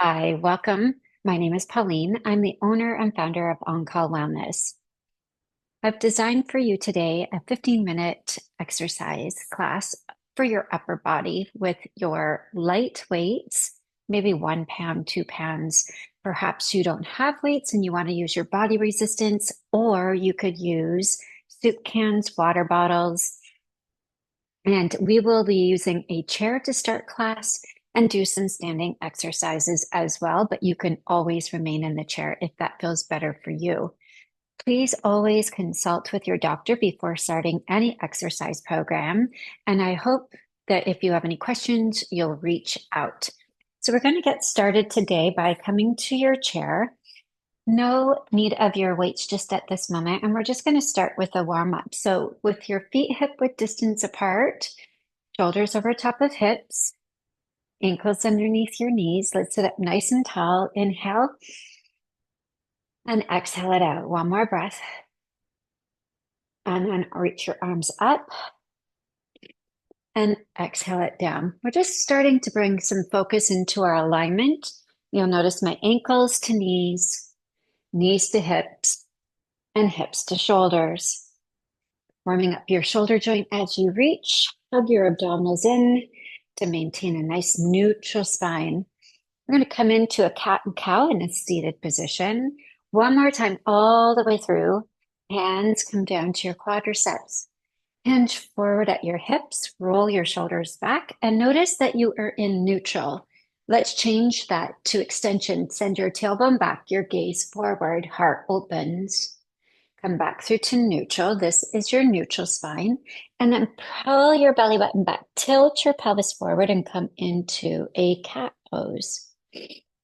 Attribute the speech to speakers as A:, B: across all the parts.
A: Hi, welcome. My name is Pauline. I'm the owner and founder of On Call Wellness. I've designed for you today a 15-minute exercise class for your upper body with your light weights, maybe 1 pound, 2 pounds. Perhaps you don't have weights and you want to use your body resistance, or you could use soup cans, water bottles, and we will be using a chair to start class and do some standing exercises as well, but you can always remain in the chair if that feels better for you. Please always consult with your doctor before starting any exercise program. And I hope that if you have any questions, you'll reach out. So we're going to get started today by coming to your chair. No need of your weights just at this moment. And we're just going to start with a warm up. So with your feet hip width distance apart, shoulders over top of hips, ankles underneath your knees. Let's sit up nice and tall. Inhale and exhale it out. One more breath. And then reach your arms up and exhale it down. We're just starting to bring some focus into our alignment. You'll notice my ankles to knees, knees to hips, and hips to shoulders. Warming up your shoulder joint as you reach. Hug your abdominals in to maintain a nice neutral spine. We're going to come into a cat and cow in a seated position. One more time, all the way through. Hands come down to your quadriceps. Hinge forward at your hips, roll your shoulders back, and notice that you are in neutral. Let's change that to extension. Send your tailbone back, your gaze forward, heart opens. Come back through to neutral. This is your neutral spine. And then pull your belly button back. Tilt your pelvis forward and come into a cat pose.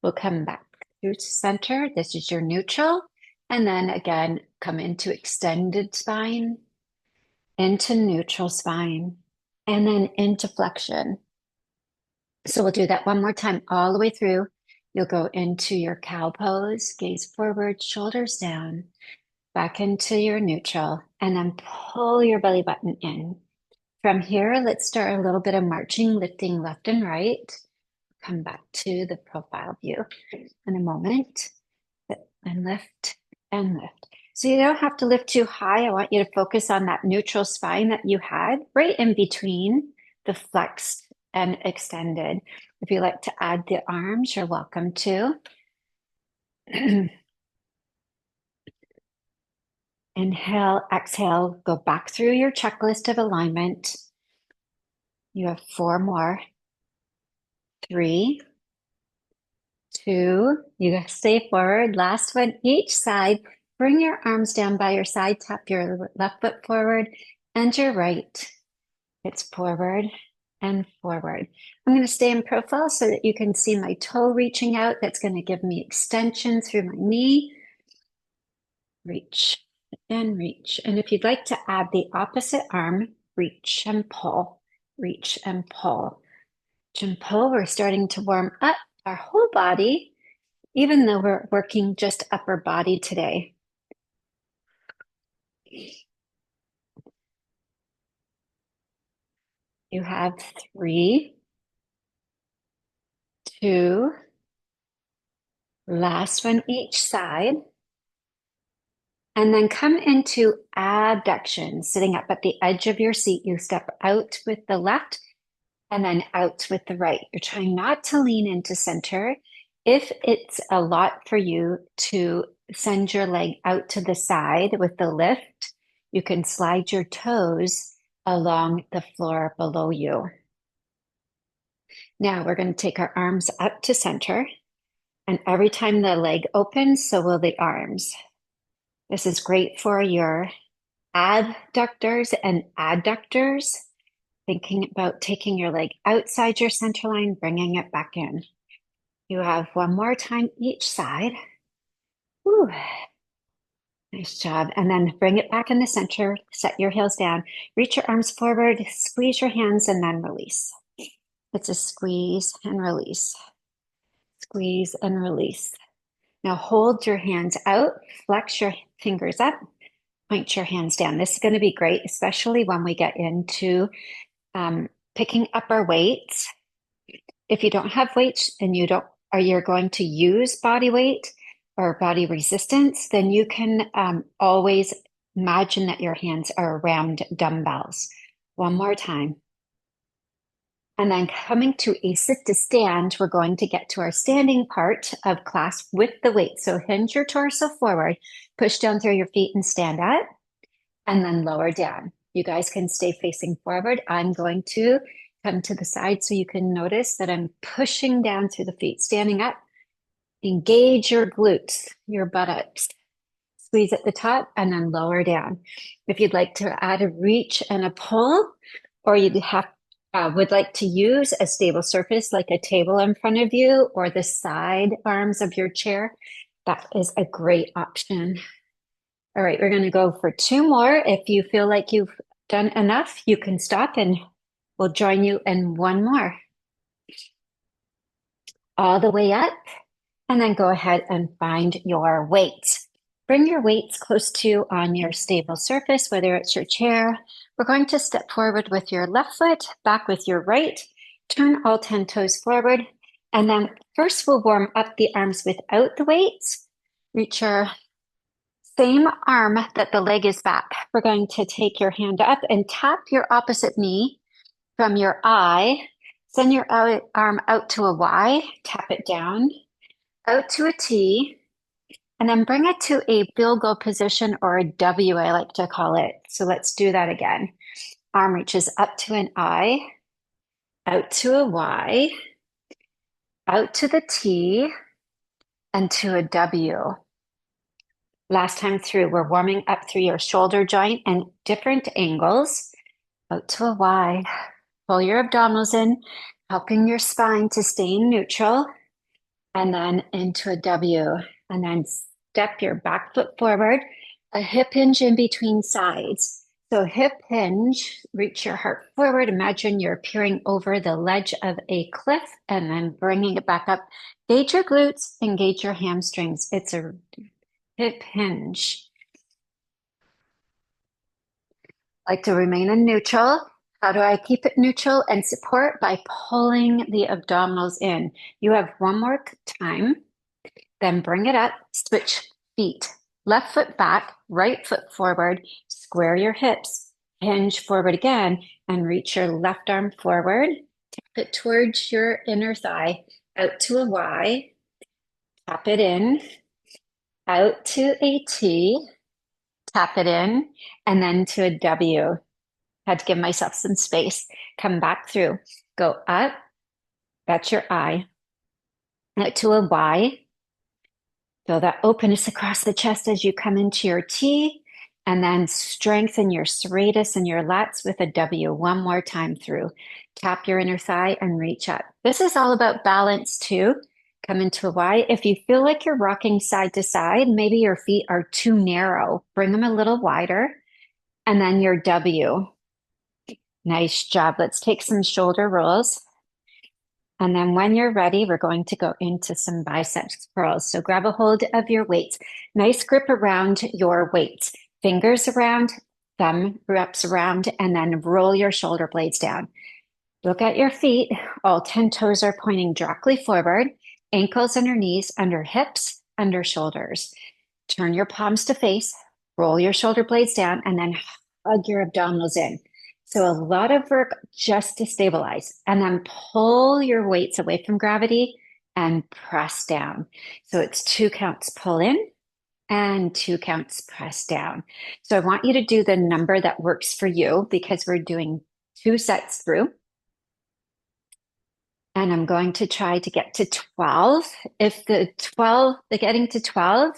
A: We'll come back through to center. This is your neutral. And then again, come into extended spine, into neutral spine, and then into flexion. So we'll do that one more time all the way through. You'll go into your cow pose, gaze forward, shoulders down, back into your neutral, and then pull your belly button in. From here, let's start a little bit of marching, lifting left and right. Come back to the profile view in a moment. And lift and lift. So you don't have to lift too high. I want you to focus on that neutral spine that you had right in between the flexed and extended. If you like to add the arms, you're welcome to. Inhale, exhale, go back through your checklist of alignment. You have four more. Three, two, you gotta stay forward. Last one, each side. Bring your arms down by your side, tap your left foot forward and your right. It's forward and forward. I'm going to stay in profile so that you can see my toe reaching out. That's going to give me extension through my knee. Reach and reach. And if you'd like to add the opposite arm, reach and pull, reach and pull. Reach and pull, we're starting to warm up our whole body, even though we're working just upper body today. You have three, two, last one each side. And then come into abduction, sitting up at the edge of your seat. You step out with the left and then out with the right. You're trying not to lean into center. If it's a lot for you to send your leg out to the side with the lift, you can slide your toes along the floor below you. Now we're going to take our arms up to center. And every time the leg opens, so will the arms. This is great for your abductors and adductors, thinking about taking your leg outside your center line, bringing it back in. You have one more time each side. Whew. Nice job. And then bring it back in the center, set your heels down, reach your arms forward, squeeze your hands, and then release. It's a squeeze and release, squeeze and release. Now hold your hands out, flex your fingers up, point your hands down. This is going to be great, especially when we get into picking up our weights. If you don't have weights and you don't or you're going to use body weight or body resistance, then you can always imagine that your hands are around dumbbells. One more time. And then coming to a sit to stand, we're going to get to our standing part of class with the weight. So hinge your torso forward, push down through your feet and stand up, and then lower down. You guys can stay facing forward. I'm going to come to the side so you can notice that I'm pushing down through the feet, standing up. Engage your glutes, your buttocks. Squeeze at the top and then lower down. If you'd like to add a reach and a pull, or you would like to use a stable surface like a table in front of you or the side arms of your chair, that is a great option. All right, we're going to go for two more. If you feel like you've done enough, you can stop and we'll join you in one more. All the way up, and then go ahead and find your weights. Bring your weights close to on your stable surface, whether it's your chair. We're going to step forward with your left foot, back with your right, turn all 10 toes forward, and then first we'll warm up the arms without the weights. Reach your same arm that the leg is back. We're going to take your hand up and tap your opposite knee from your eye. Send your arm out to a Y, tap it down, out to a T, and then bring it to a field goal position or a W, I like to call it. So let's do that again. Arm reaches up to an I, out to a Y, out to the T, and to a W. Last time through, we're warming up through your shoulder joint and different angles. Out to a Y. Pull your abdominals in, helping your spine to stay in neutral. And then into a W. And then step your back foot forward, a hip hinge in between sides. So hip hinge, reach your heart forward. Imagine you're peering over the ledge of a cliff and then bringing it back up. Engage your glutes, engage your hamstrings. It's a hip hinge. Like to remain in neutral. How do I keep it neutral and support? By pulling the abdominals in. You have one more time. Then bring it up, switch feet. Left foot back, right foot forward, square your hips, hinge forward again, and reach your left arm forward. Tap it towards your inner thigh, out to a Y, tap it in, out to a T, tap it in, and then to a W. Had to give myself some space. Come back through. Go up, that's your I, out to a Y. Feel that openness across the chest as you come into your T, and then strengthen your serratus and your lats with a W one more time through. Tap your inner thigh and reach up. This is all about balance too. Come into a Y. If you feel like you're rocking side to side, maybe your feet are too narrow, bring them a little wider, and then your W. Nice job. Let's take some shoulder rolls. And then when you're ready, we're going to go into some biceps curls. So grab a hold of your weights. Nice grip around your weights. Fingers around, thumb wraps around, and then roll your shoulder blades down. Look at your feet. All 10 toes are pointing directly forward. Ankles under knees, under hips, under shoulders. Turn your palms to face. Roll your shoulder blades down, and then hug your abdominals in. So a lot of work just to stabilize, and then pull your weights away from gravity and press down. So it's 2 counts pull in and 2 counts press down. So I want you to do the number that works for you because we're doing 2 sets through. And I'm going to try to get to 12. If the getting to 12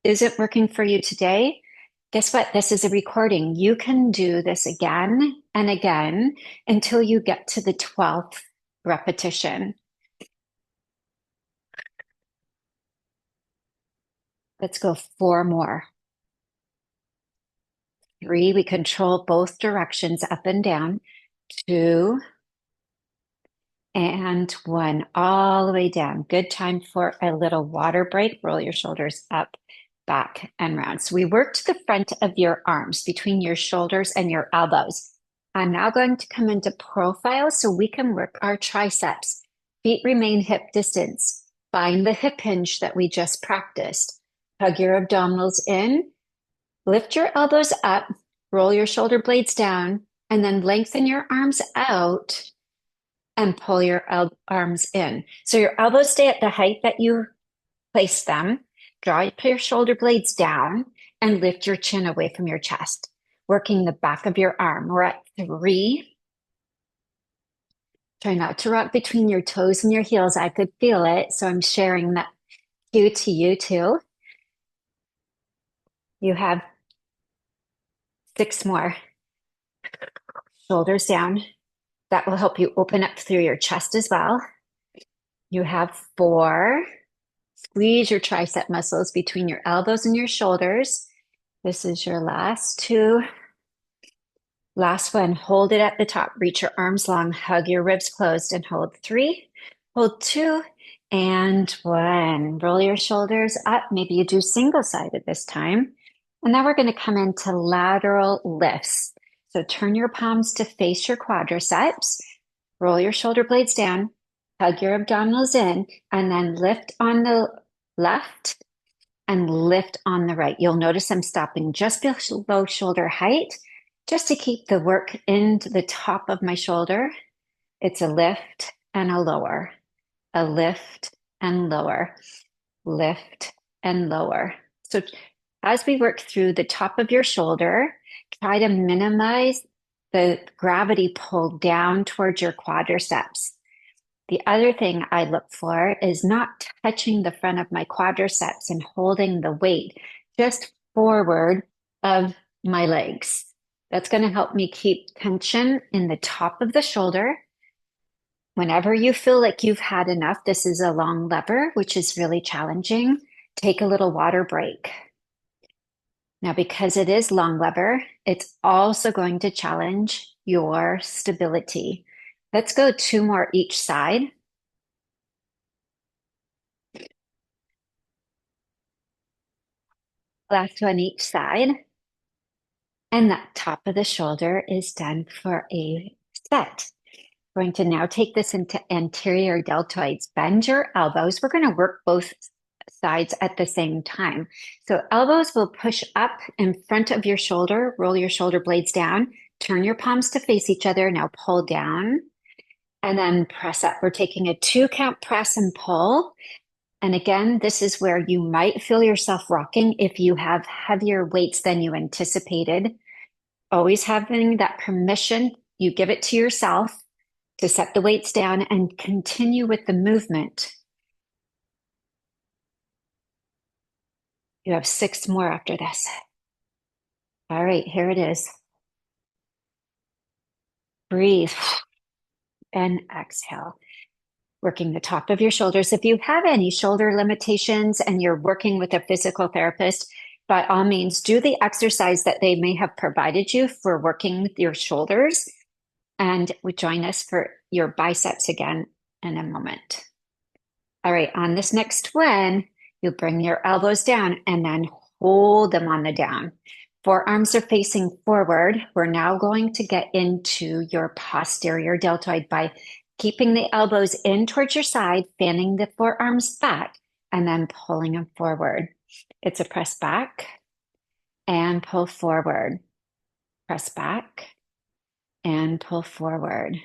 A: isn't working for you today, guess what? This is a recording. You can do this again and again until you get to the 12th repetition. Let's go 4 more. 3, we control both directions up and down. 2, and 1, all the way down. Good time for a little water break. Roll your shoulders up, back, and round. So we work to the front of your arms, between your shoulders and your elbows. I'm now going to come into profile so we can work our triceps. Feet remain hip distance. find the hip hinge that we just practiced. Hug your abdominals in, lift your elbows up, roll your shoulder blades down, and then lengthen your arms out and pull your arms in. So your elbows stay at the height that you place them. Draw your shoulder blades down and lift your chin away from your chest, working the back of your arm. We're at 3. Try not to rock between your toes and your heels. I could feel it, so I'm sharing that cue to you too. You have 6 more. Shoulders down. That will help you open up through your chest as well. You have 4. Squeeze your tricep muscles between your elbows and your shoulders. This is your last 2. Last one, hold it at the top. Reach your arms long, hug your ribs closed, and hold 3. Hold 2 and 1. Roll your shoulders up. Maybe you do single-sided this time. And now we're going to come into lateral lifts. So turn your palms to face your quadriceps. Roll your shoulder blades down, hug your abdominals in, and then lift on the left and lift on the right. You'll notice I'm stopping just below shoulder height, just to keep the work into the top of my shoulder. It's a lift and a lower, a lift and lower, lift and lower. So as we work through the top of your shoulder, try to minimize the gravity pull down towards your quadriceps. The other thing I look for is not touching the front of my quadriceps and holding the weight just forward of my legs. That's going to help me keep tension in the top of the shoulder. Whenever you feel like you've had enough, this is a long lever, which is really challenging. Take a little water break. Now, because it is long lever, it's also going to challenge your stability. Let's go 2 more each side. Last one each side. And that top of the shoulder is done for a set. We're going to now take this into anterior deltoids. Bend your elbows. We're going to work both sides at the same time. So elbows will push up in front of your shoulder. Roll your shoulder blades down. Turn your palms to face each other. Now pull down and then press up. We're taking a 2 count press and pull. And again, this is where you might feel yourself rocking if you have heavier weights than you anticipated. Always having that permission, you give it to yourself to set the weights down and continue with the movement. You have 6 more after this. All right, here it is. Breathe and exhale. Working the top of your shoulders. If you have any shoulder limitations and you're working with a physical therapist, by all means, do the exercise that they may have provided you for working with your shoulders. And we join us for your biceps again in a moment. All right, on this next one, you bring your elbows down and then hold them on the down. Forearms are facing forward. We're now going to get into your posterior deltoid by keeping the elbows in towards your side, fanning the forearms back, and then pulling them forward. It's a press back and pull forward. Press back and pull forward.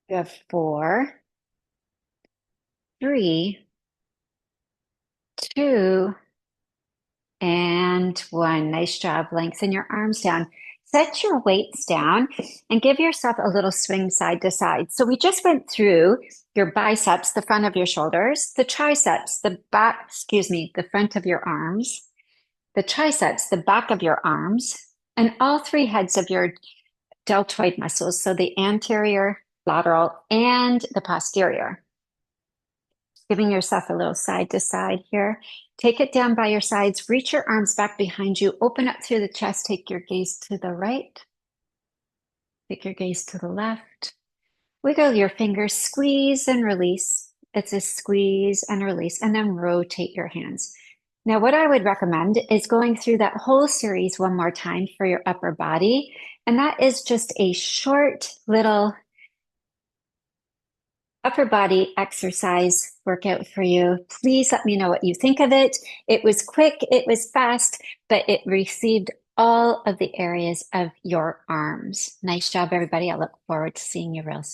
A: You have 4, 3, 2, and 1. Nice job. Lengthen your arms down. Set your weights down and give yourself a little swing side to side. So we just went through your biceps, the front of your shoulders, the triceps, the back, the front of your arms, the triceps, the back of your arms, and all 3 heads of your deltoid muscles. So the anterior, lateral, and the posterior. Giving yourself a little side to side here. Take it down by your sides. Reach your arms back behind you. Open up through the chest. Take your gaze to the right. Take your gaze to the left. Wiggle your fingers. Squeeze and release. It's a squeeze and release. And then rotate your hands. Now, what I would recommend is going through that whole series one more time for your upper body. And that is just a short little upper body exercise workout for you. Please let me know what you think of it. It was quick, it was fast, but it received all of the areas of your arms. Nice job, everybody. I look forward to seeing you real soon.